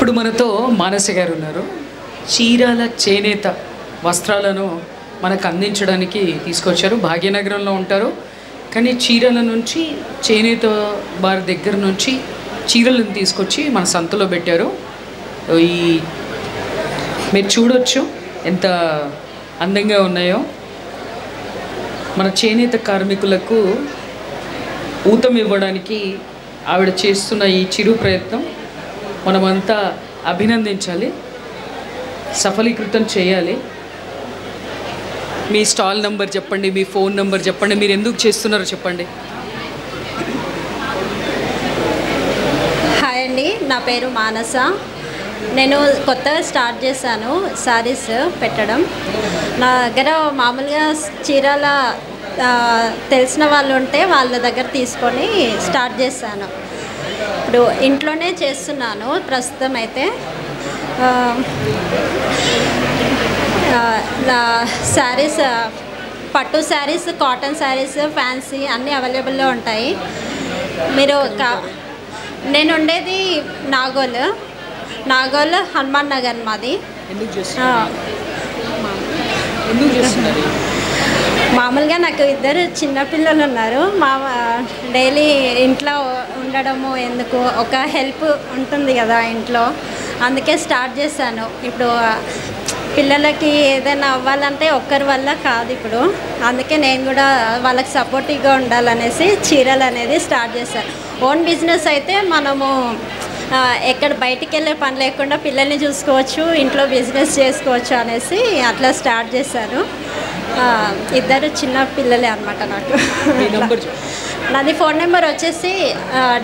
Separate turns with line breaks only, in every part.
ఇప్పుడు మనతో మానస గారు ఉన్నారు. చీరాల చేనేత వస్త్రాలను మనకు అందించడానికి తీసుకొచ్చారు. భాగ్యనగరంలో ఉంటారు, కానీ చీరాల నుంచి చేనేత వారి దగ్గర నుంచి చీరలను తీసుకొచ్చి మన సంతలో పెట్టారు. ఈ మీరు చూడొచ్చు ఎంత అందంగా ఉన్నాయో. మన చేనేత కార్మికులకు ఊతం ఇవ్వడానికి ఆవిడ చేస్తున్న ఈ చిరు ప్రయత్నం మనమంతా అభినందించాలి, సఫలీకృతం చేయాలి. మీ స్టాల్ నెంబర్ చెప్పండి, మీ ఫోన్ నెంబర్ చెప్పండి, మీరు ఎందుకు చేస్తున్నారో చెప్పండి.
హాయ్ అండి, నా పేరు మానస. నేను కొత్తగా స్టార్ట్ చేశాను శారీస్ పెట్టడం. నా దగ్గర మామూలుగా చీరాల తెలిసిన వాళ్ళు ఉంటే వాళ్ళ దగ్గర తీసుకొని స్టార్ట్ చేశాను. ఇప్పుడు ఇంట్లోనే చేస్తున్నాను ప్రస్తుతం అయితే. శారీస్, పట్టు శారీస్, కాటన్ శారీస్, ఫ్యాన్సీ అన్నీ అవైలబుల్లో ఉంటాయి. మీరు నేను ఉండేది నాగోల్ హనుమాన్ నగర్ మాది. మామూలుగా నాకు ఇద్దరు చిన్నపిల్లలు ఉన్నారు. డైలీ ఇంట్లో ఉండడము ఎందుకు, ఒక హెల్ప్ ఉంటుంది కదా ఇంట్లో, అందుకే స్టార్ట్ చేశాను. ఇప్పుడు పిల్లలకి ఏదైనా అవ్వాలంటే ఒక్కరి వల్ల కాదు ఇప్పుడు, అందుకే నేను కూడా వాళ్ళకి సపోర్టివ్గా ఉండాలనేసి చీరలు అనేది స్టార్ట్ చేశాను. ఓన్ బిజినెస్ అయితే మనము ఎక్కడ బయటికి వెళ్ళే పని లేకుండా పిల్లల్ని చూసుకోవచ్చు, ఇంట్లో బిజినెస్ చేసుకోవచ్చు అనేసి అట్లా స్టార్ట్ చేశాను. ఇద్దరు చిన్న పిల్లలే అనమాట నాకు. నాది ఫోన్ నెంబర్ వచ్చేసి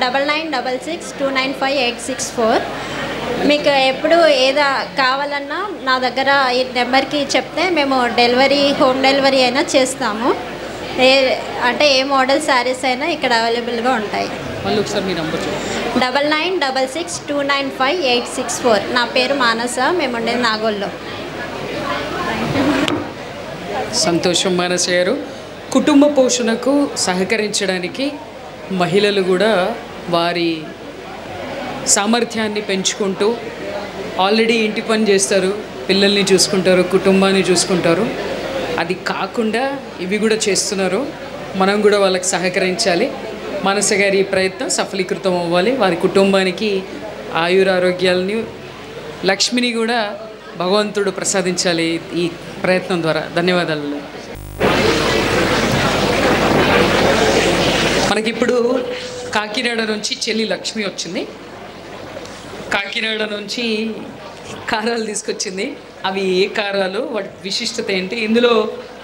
9966295864. మీకు ఎప్పుడు ఏదో కావాలన్నా నా దగ్గర ఈ నెంబర్కి చెప్తే మేము హోమ్ డెలివరీ అయినా చేస్తాము. అంటే ఏ మోడల్ శారీస్ అయినా ఇక్కడ అవైలబుల్గా ఉంటాయి. 9966295864. నా పేరు మానస, మేము ఉండేది నాగోల్లో.
సంతోషం మానస గారు. కుటుంబ పోషణకు సహకరించడానికి మహిళలు కూడా వారి సామర్థ్యాన్ని పెంచుకుంటూ ఆల్రెడీ ఇంటి పని చేస్తారు, పిల్లల్ని చూసుకుంటారు, కుటుంబాన్ని చూసుకుంటారు. అది కాకుండా ఇవి కూడా చేస్తున్నారు. మనం కూడా వాళ్ళకి సహకరించాలి. మానస గారి ప్రయత్నం సఫలీకృతం అవ్వాలి. వారి కుటుంబానికి ఆయురారోగ్యాలని, లక్ష్మిని కూడా భగవంతుడు ప్రసాదించాలి ఈ ప్రయత్నం ద్వారా. ధన్యవాదాలు. మనకిప్పుడు కాకినాడ నుంచి చెల్లి లక్ష్మి వచ్చింది. కాకినాడ నుంచి కారాలు తీసుకొచ్చింది. అవి ఏ కారాలు, వాటి విశిష్టత ఏంటి? ఇందులో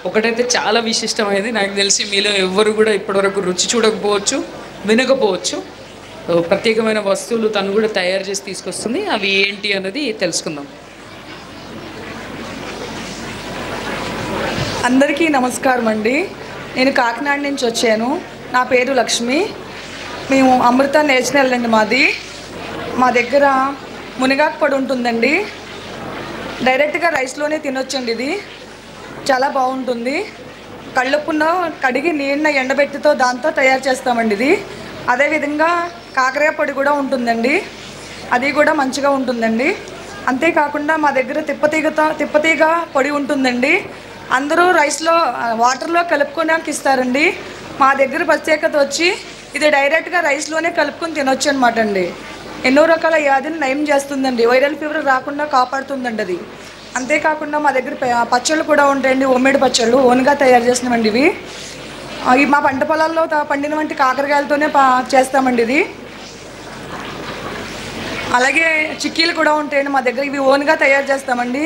ఒకటైతే చాలా విశిష్టమైనది, నాకు తెలిసి మీలో ఎవ్వరు కూడా ఇప్పటివరకు రుచి చూడకపోవచ్చు, వినకపోవచ్చు. ప్రత్యేకమైన వస్తువులు తను కూడా తయారు చేసి తీసుకొస్తుంది. అవి ఏంటి అన్నది తెలుసుకుందాం.
అందరికీ నమస్కారం అండి. నేను కాకినాడ నుంచి వచ్చాను. నా పేరు లక్ష్మి. మేము అమృత నేషనల్ అండి మాది. మా దగ్గర మునగాకు పొడి ఉంటుందండి. డైరెక్ట్గా రైస్లోనే తినొచ్చండి. ఇది చాలా బాగుంటుంది. కళ్ళుప్పున కడిగి నీళ్ళ ఎండబెట్టితో దాంతో తయారు చేస్తామండి ఇది. అదేవిధంగా కాకరకాయ పొడి కూడా ఉంటుందండి, అది కూడా మంచిగా ఉంటుందండి. అంతేకాకుండా మా దగ్గర తిప్పతీగ పొడి ఉంటుందండి. అందరూ రైస్లో వాటర్లో కలుపుకోవడానికి ఇస్తారండి. మా దగ్గర ప్రత్యేకత వచ్చి ఇది డైరెక్ట్గా రైస్లోనే కలుపుకొని తినొచ్చు అనమాట అండి. ఎన్నో రకాల వ్యాధులు నయం చేస్తుందండి. వైరల్ ఫీవర్ రాకుండా కాపాడుతుందండి అది. అంతేకాకుండా మా దగ్గర పచ్చళ్ళు కూడా ఉంటాయండి. హోమ్మేడ్ పచ్చళ్ళు ఓన్గా తయారు చేసినవండి ఇవి. మా పంట పొలాల్లో పండిన వంటి కాకరకాయలతోనే చేస్తామండి ఇది. అలాగే చిక్కీలు కూడా ఉంటాయండి మా దగ్గర. ఇవి ఓన్గా తయారు చేస్తామండి.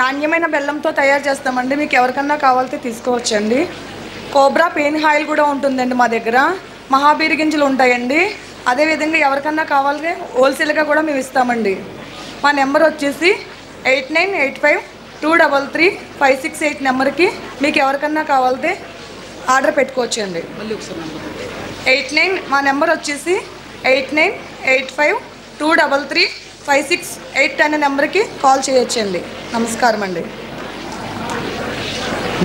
నాణ్యమైన బెల్లంతో తయారు చేస్తామండి. మీకు ఎవరికన్నా కావాలితే తీసుకోవచ్చండి. కోబ్రా పెయిన్ ఆయిల్ కూడా ఉంటుందండి మా దగ్గర. మహాబీరి గింజలు ఉంటాయండి. అదేవిధంగా ఎవరికన్నా కావాలంటే హోల్సేల్గా కూడా మేము ఇస్తామండి. మా నెంబర్ వచ్చేసి 8985233568 నెంబర్కి మీకు ఎవరికన్నా కావాలితే ఆర్డర్ పెట్టుకోవచ్చండి. మా నెంబర్ వచ్చేసి 8985233568 అనే నెంబర్కి కాల్ చేయొచ్చండి. నమస్కారం అండి.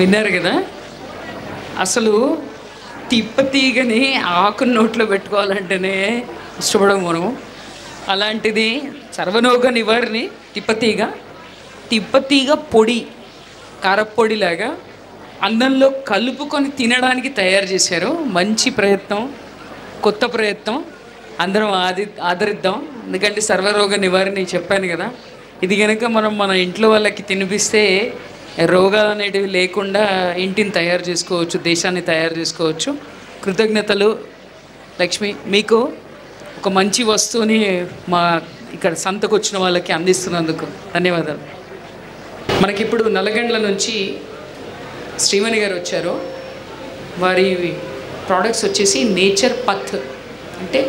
విన్నారు కదా, అసలు తిప్పతీగని ఆకు నోట్లో పెట్టుకోవాలంటేనే ఇష్టపడం మనం. అలాంటిది సర్వరోగ నివారణి తిప్పతీగ పొడి, కారపొడిలాగా అన్నంలో కలుపుకొని తినడానికి తయారు చేశారు. మంచి ప్రయత్నం, కొత్త ప్రయత్నం, అందరం ఆదరిద్దాం. ఎందుకంటే సర్వరోగ నివారణ చెప్పాను కదా, ఇది కనుక మనం మన ఇంట్లో వాళ్ళకి తినిపిస్తే రోగాలు అనేటివి లేకుండా ఇంటిని తయారు చేసుకోవచ్చు, దేశాన్ని తయారు చేసుకోవచ్చు. కృతజ్ఞతలు లక్ష్మి, మీకు ఒక మంచి వస్తువుని మా ఇక్కడ సంతకు వచ్చిన వాళ్ళకి అందిస్తున్నందుకు ధన్యవాదాలు. మనకిప్పుడు నల్లగండ్ల నుంచి శ్రీమణి గారు వచ్చారు. వారి ప్రోడక్ట్స్ వచ్చేసి నేచర్ పథ్, అంటే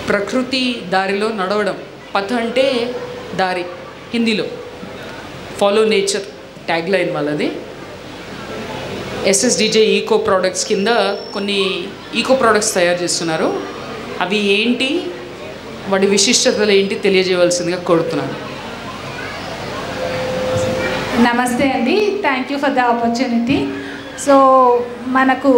ప్రకృతి దారిలో నడవడం. పథ్ అంటే దారి, హిందీలో ఫాలో నేచర్ ట్యాగ్ లైన్ వాళ్ళది. SSDJ ఈకో ప్రోడక్ట్స్ కింద కొన్ని ఈకో ప్రోడక్ట్స్ తయారు చేస్తున్నారు. అవి ఏంటి, వాటి విశిష్టతలు ఏంటి తెలియజేయవలసిందిగా కోరుతున్నాను.
నమస్తే అండి, thank you for the opportunity. So మనకు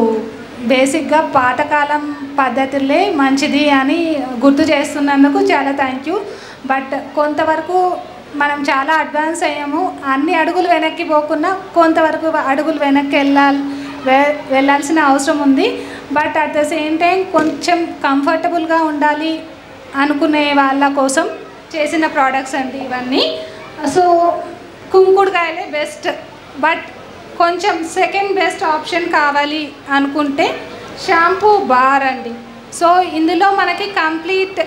బేసిక్గా పాతకాలం పద్ధతులే మంచిది అని గుర్తు చేస్తున్నందుకు చాలా థ్యాంక్ యూ. బట్ కొంతవరకు మనం చాలా అడ్వాన్స్ అయ్యాము. అన్ని అడుగులు వెనక్కి పోకుండా కొంతవరకు అడుగులు వెనక్కి వెళ్ళాల్సిన అవసరం ఉంది. But at the same time కొంచెం కంఫర్టబుల్గా ఉండాలి అనుకునే వాళ్ళ కోసం చేసిన ప్రోడక్ట్స్ అండి ఇవన్నీ. సో కుంకుడుకాయలే బెస్ట్, బట్ కొంచెం సెకండ్ బెస్ట్ ఆప్షన్ కావాలి అనుకుంటే షాంపూ బార్ అండి. సో ఇందులో మనకి కంప్లీట్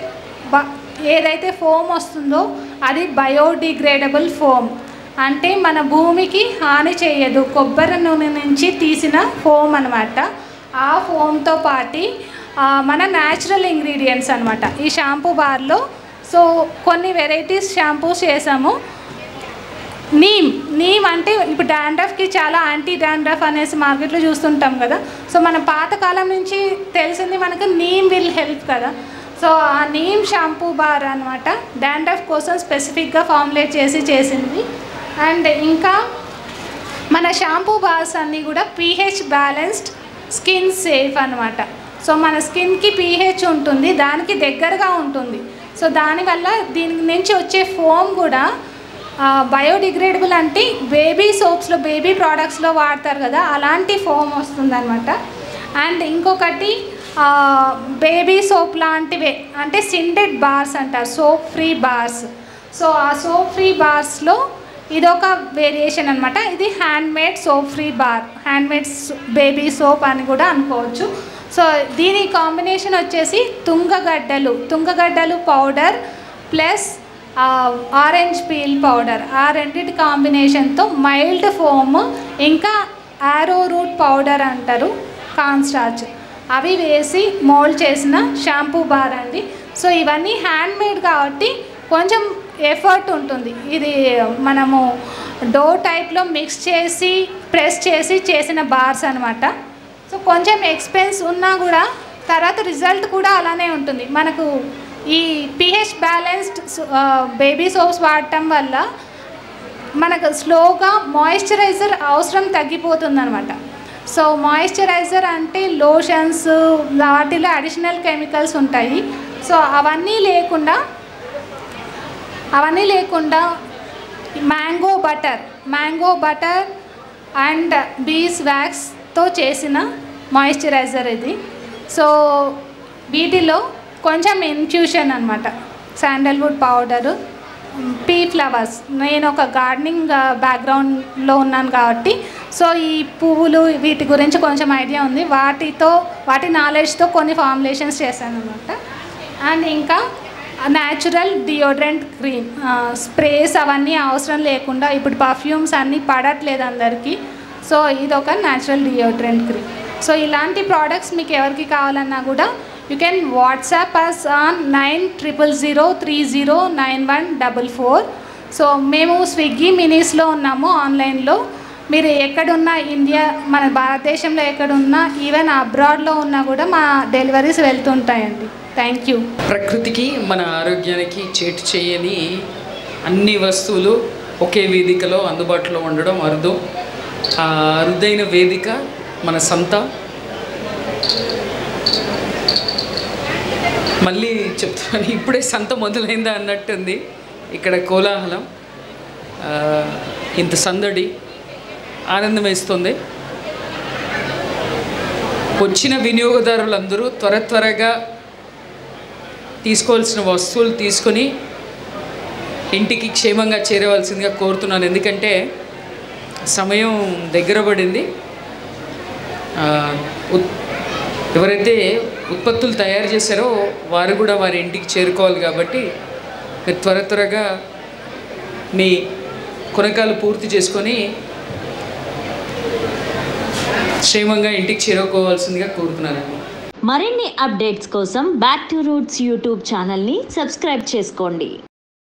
ఏదైతే ఫోమ్ వస్తుందో అది బయోడిగ్రేడబుల్ ఫోమ్, అంటే మన భూమికి హాని చేయదు. కొబ్బరి నూనె నుంచి తీసిన ఫోమ్ అనమాట. ఆ ఫోమ్తో పాటు మన న్యాచురల్ ఇంగ్రీడియంట్స్ అనమాట ఈ షాంపూ బార్లో. సో కొన్ని వెరైటీస్ షాంపూస్ చేసాము. నీమ్ అంటే ఇప్పుడు డాండ్రఫ్కి చాలా యాంటీ డాండ్రఫ్ అనేసి మార్కెట్లో చూస్తుంటాం కదా. సో మన పాతకాలం నుంచి తెలిసింది మనకు నీమ్ విల్ హెల్ప్ కదా. సో ఆ నీమ్ షాంపూ బార్ అనమాట డాండ్రఫ్ కోసం స్పెసిఫిక్గా ఫార్ములేట్ చేసింది. అండ్ ఇంకా మన షాంపూ బార్స్ అన్నీ కూడా pH బ్యాలెన్స్డ్, స్కిన్ సేఫ్ అనమాట. సో మన స్కిన్కి pH ఉంటుంది, దానికి దగ్గరగా ఉంటుంది. సో దానివల్ల దీని నుంచి వచ్చే ఫోమ్ కూడా బయోడిగ్రేడబుల్, అంటే బేబీ సోప్స్లో బేబీ ప్రోడక్ట్స్లో వాడతారు కదా, అలాంటి ఫోమ్ వస్తుందన్నమాట. అండ్ ఇంకొకటి బేబీ సోప్ లాంటివే, అంటే సిండెడ్ బార్స్ అంటారు, సోప్ ఫ్రీ బార్స్. సో ఆ సోప్ ఫ్రీ బార్స్లో ఇదొక వేరియేషన్ అనమాట. ఇది handmade soap free bar, handmade baby soap అని కూడా అనుకోవచ్చు. సో దీని కాంబినేషన్ వచ్చేసి తుంగగడ్డలు powder plus orange peel powder, ఆ రెండింటి కాంబినేషన్తో మైల్డ్ ఫోమ్, ఇంకా యారో రూట్ పౌడర్ అంటారు, కార్న్ స్టార్చ్, అవి వేసి మోల్డ్ చేసిన షాంపూ బార్ అండి. సో ఇవన్నీ హ్యాండ్మేడ్ కాబట్టి కొంచెం ఎఫర్ట్ ఉంటుంది. ఇది మనము డో టైప్లో మిక్స్ చేసి ప్రెస్ చేసి చేసిన బార్స్ అనమాట. సో కొంచెం ఎక్స్పెన్స్ ఉన్నా కూడా తర్వాత రిజల్ట్ కూడా అలానే ఉంటుంది. మనకు ఈ pH బ్యాలెన్స్డ్ బేబీ సోప్స్ వాడటం వల్ల మనకు స్లోగా మాయిశ్చరైజర్ అవసరం తగ్గిపోతుంది అనమాట. సో మాయిశ్చరైజర్ అంటే లోషన్స్, వాటిలో అడిషనల్ కెమికల్స్ ఉంటాయి. సో అవన్నీ లేకుండా మ్యాంగో బటర్ అండ్ బీస్ వ్యాక్స్తో చేసిన మాయిశ్చరైజర్ ఇది. సో వీటిలో కొంచెం ఇన్ఫ్యూషన్ అనమాట, శాండల్వుడ్ పౌడరు, పీ ఫ్లవర్స్. నేను ఒక గార్డెనింగ్ బ్యాక్గ్రౌండ్లో ఉన్నాను కాబట్టి సో ఈ పువ్వులు వీటి గురించి కొంచెం ఐడియా ఉంది. వాటి నాలెడ్జ్తో కొన్ని ఫార్ములేషన్స్ చేశాను అనమాట. అండ్ ఇంకా న్యాచురల్ డియోడ్రెంట్ క్రీమ్, స్ప్రేస్ అవన్నీ అవసరం లేకుండా, ఇప్పుడు పర్ఫ్యూమ్స్ అన్నీ పడట్లేదు అందరికీ. సో ఇది ఒక న్యాచురల్ డియోడ్రెంట్ క్రీమ్. సో ఇలాంటి ప్రోడక్ట్స్ మీకు ఎవరికి కావాలన్నా కూడా you can WhatsApp us on 9000309144. So మేము స్విగ్గీ మినీస్లో ఉన్నాము ఆన్లైన్లో. మీరు ఎక్కడున్నా, ఇండియా మన భారతదేశంలో ఎక్కడున్నా, ఈవెన్ అబ్రాడ్లో ఉన్నా కూడా మా డెలివరీస్ వెళ్తుంటాయండి. Thank you.
ప్రకృతికి మన ఆరోగ్యానికి చేటు చేయని అన్ని వస్తువులు ఒకే వేదికలో అందుబాటులో ఉండడం అరుదు. ఆ అరుదైన వేదిక మన సంత. మళ్ళీ చెప్తాను, ఇప్పుడే సంత మొదలైందా అన్నట్టుంది ఇక్కడ కోలాహలం. ఇంత సందడి ఆనందం వేస్తుంది. వచ్చిన వినియోగదారులందరూ త్వరగా తీసుకోవాల్సిన వస్తువులు తీసుకొని ఇంటికి క్షేమంగా చేరవలసిందిగా కోరుతున్నాను. ఎందుకంటే సమయం దగ్గర పడింది. ఎవరైతే ఉత్పత్తులు తయారు చేశారో వారు కూడా వారి ఇంటికి చేరుకోవాలి. కాబట్టి మీరు త్వరగా మీ కొనకాలు పూర్తి చేసుకొని క్షేమంగా ఇంటికి చేరుకోవాల్సిందిగా కోరుతున్నానండి.
మరిన్ని అప్డేట్స్ కోసం బ్యాక్ టు రూట్స్ యూట్యూబ్ ఛానల్ని సబ్స్క్రైబ్ చేసుకోండి.